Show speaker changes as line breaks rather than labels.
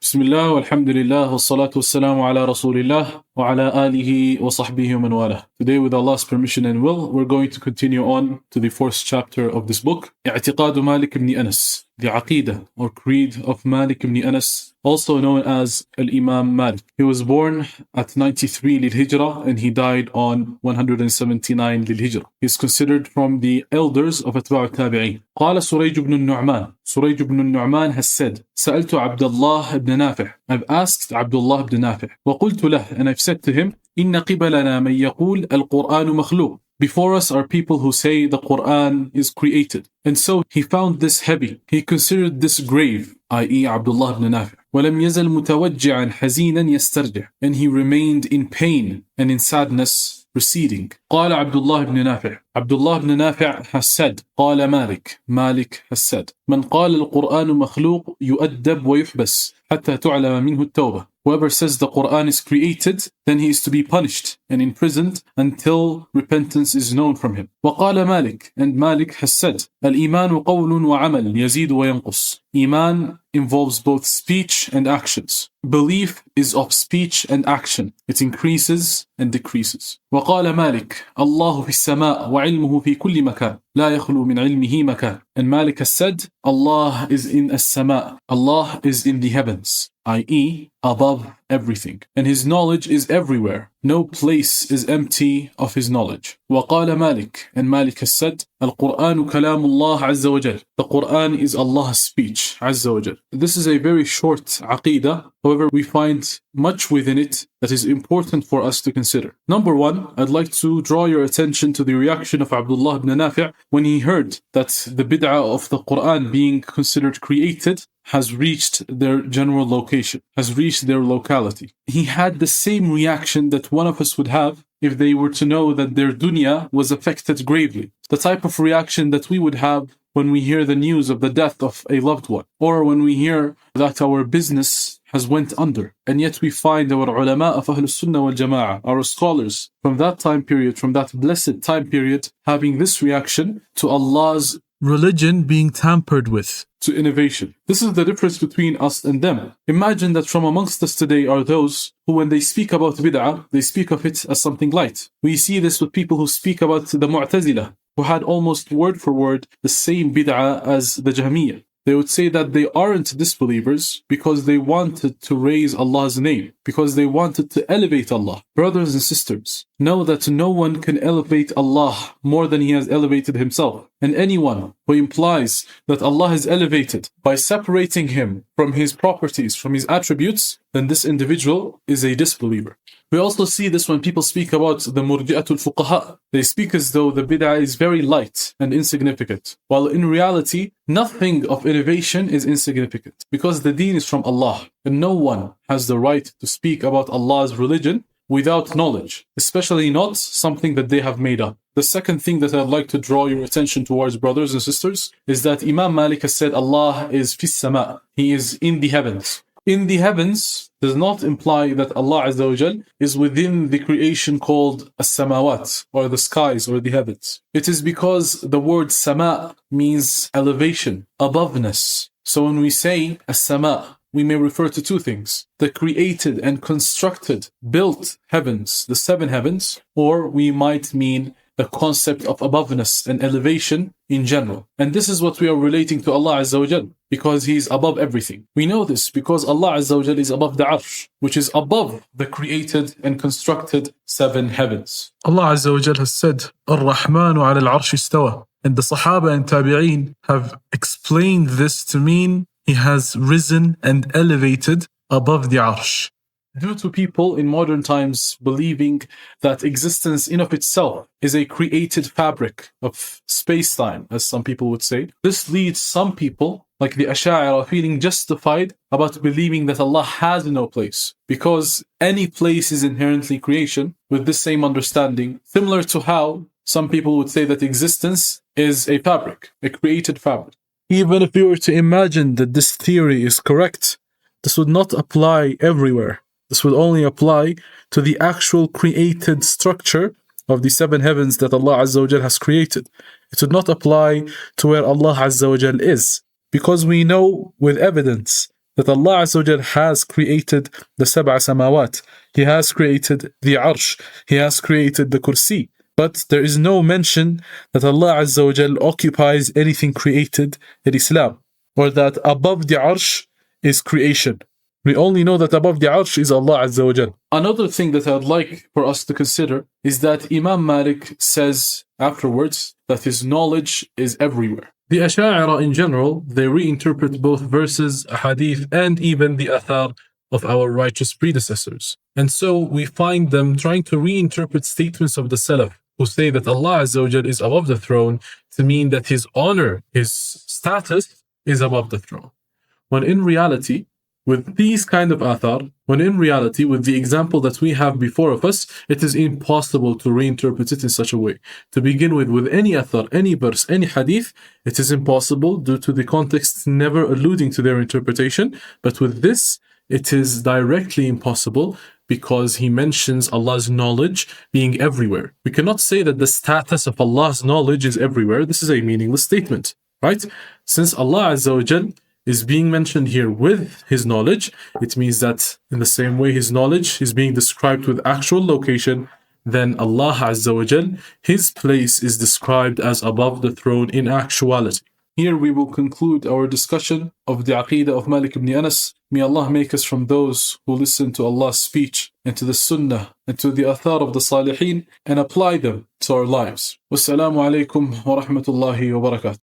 Bismillah, walhamdulillah, wassalatu wassalamu ala rasulillah, wa ala alihi wa sahbihi wa man walah. Today, with Allah's permission and will, we're going to continue on to the fourth chapter of this book, Aqeedah of Malik ibn Anas, the Aqeedah or Creed of Malik ibn Anas, also known as Imam Malik. He was born at 93 Lil Hijrah and he died on 179 Lil Hijrah. He is considered from the elders of Atba' al-Tabi'een. قال سريج بن النعمان. Surayj ibn al-Nu'man has said, سألت عبد الله ibn Nafi'. I've asked Abdullah ibn Nafi'. وقلت له, and I've said to him, إن قبلنا من يقول القرآن مخلوق. Before us are people who say the Quran is created. And so he found this heavy. He considered this grave, i.e. Abdullah ibn Nafi'. ولم يزل متوجعا حزينا يسترجع. And he remained in pain and in sadness receding. قال عبد الله بن نافع. Abdullah ibn Nafi' has said, قال مالك. Malik has said, من قال القرآن مخلوق يؤدب ويحبس حتى تعلم منه التوبة. Whoever says the Quran is created, then he is to be punished and imprisoned until repentance is known from him. وقال مالك, and Malik has said, الإيمان قول وعمل يزيد وينقص. Iman involves both speech and actions. Belief is of speech and action. It increases and decreases. وقال مالك الله في السماء وعلمه في كل مكان لا يخلو من علمه مكان. And Malik has said, Allah is in as-sama. Allah is in the heavens, i.e. above everything. And His knowledge is everywhere. No place is empty of His knowledge. وقال مالك, and Malik has said, القرآن كلام الله عز وجل. The Quran is Allah's speech, عز وجل. This is a very short aqeedah. However, we find much within it that is important for us to consider. Number one, I'd like to draw your attention to the reaction of Abdullah ibn Nafi' when he heard that the bid'ah of the Quran being considered created has reached their general location, has reached their locality. He had the same reaction that one of us would have if they were to know that their dunya was affected gravely. The type of reaction that we would have when we hear the news of the death of a loved one, or when we hear that our business has went under. And yet we find our ulama of Ahlus Sunnah wal Jama'ah, our scholars from that time period, from that blessed time period, having this reaction to Allah's religion being tampered with, to innovation. This is the difference between us and them. Imagine that from amongst us today are those who, when they speak about bid'ah, they speak of it as something light. We see this with people who speak about the Mu'tazilah, who had almost word for word the same bid'ah as the Jahmiyyah. They would say that they aren't disbelievers because they wanted to raise Allah's name, because they wanted to elevate Allah. Brothers and sisters, know that no one can elevate Allah more than He has elevated Himself. And anyone who implies that Allah is elevated by separating Him from His properties, from His attributes, then this individual is a disbeliever. We also see this when people speak about the murji'atul fuqaha. They speak as though the bid'ah is very light and insignificant, while in reality, nothing of innovation is insignificant, because the deen is from Allah, and no one has the right to speak about Allah's religion without knowledge, especially not something that they have made up. The second thing that I'd like to draw your attention towards, brothers and sisters, is that Imam Malik has said Allah is fis sama. He is in the heavens. In the heavens does not imply that Allah Azza wa Jal is within the creation called as-samawat, or the skies, or the heavens. It is because the word sama means elevation, aboveness. So when we say as-sama, we may refer to two things: the created and constructed, built heavens, the seven heavens, or we might mean the concept of aboveness and elevation in general. And this is what we are relating to Allah Azza wa Jal, because He is above everything. We know this because Allah Azza wa Jal is above the Arsh, which is above the created and constructed seven heavens. Allah Azza wa Jal has said, Ar-Rahmanu ala al-Arsh istawa. And the Sahaba and Tabi'een have explained this to mean He has risen and elevated above the Arsh. Due to people in modern times believing that existence in of itself is a created fabric of space-time, as some people would say, this leads some people, like the Ash'ari, feeling justified about believing that Allah has no place, because any place is inherently creation, with this same understanding, similar to how some people would say that existence is a fabric, a created fabric. Even if we were to imagine that this theory is correct, this would not apply everywhere. This will only apply to the actual created structure of the seven heavens that Allah Azza wa Jal has created. It would not apply to where Allah Azza wa Jal is, because we know with evidence that Allah Azza wa Jal has created the sab'a samawat. He has created the arsh. He has created the kursi. But there is no mention that Allah Azza wa Jal occupies anything created in Islam, or that above the arsh is creation. We only know that above the arsh is Allah Azza wa Jal. Another thing that I'd like for us to consider is that Imam Malik says afterwards that his knowledge is everywhere. The Asha'ira in general, they reinterpret both verses, hadith, and even the athar of our righteous predecessors. And so we find them trying to reinterpret statements of the Salaf, who say that Allah Azza wa Jal is above the throne, to mean that His honor, His status is above the throne. When in reality, with these kind of athar, with the example that we have before of us, it is impossible to reinterpret it in such a way. To begin with any athar, any verse, any hadith, it is impossible due to the context never alluding to their interpretation. But with this, it is directly impossible because he mentions Allah's knowledge being everywhere. We cannot say that the status of Allah's knowledge is everywhere. This is a meaningless statement, right? Since Allah Azza wa Jal is being mentioned here with His knowledge, it means that in the same way His knowledge is being described with actual location, then Allah Azza wa Jal, His place is described as above the throne in actuality. Here we will conclude our discussion of the Aqeedah of Malik ibn Anas. May Allah make us from those who listen to Allah's speech and to the Sunnah and to the Athar of the Salihin and apply them to our lives. Wassalamu alaikum wa rahmatullahi wa barakatuh.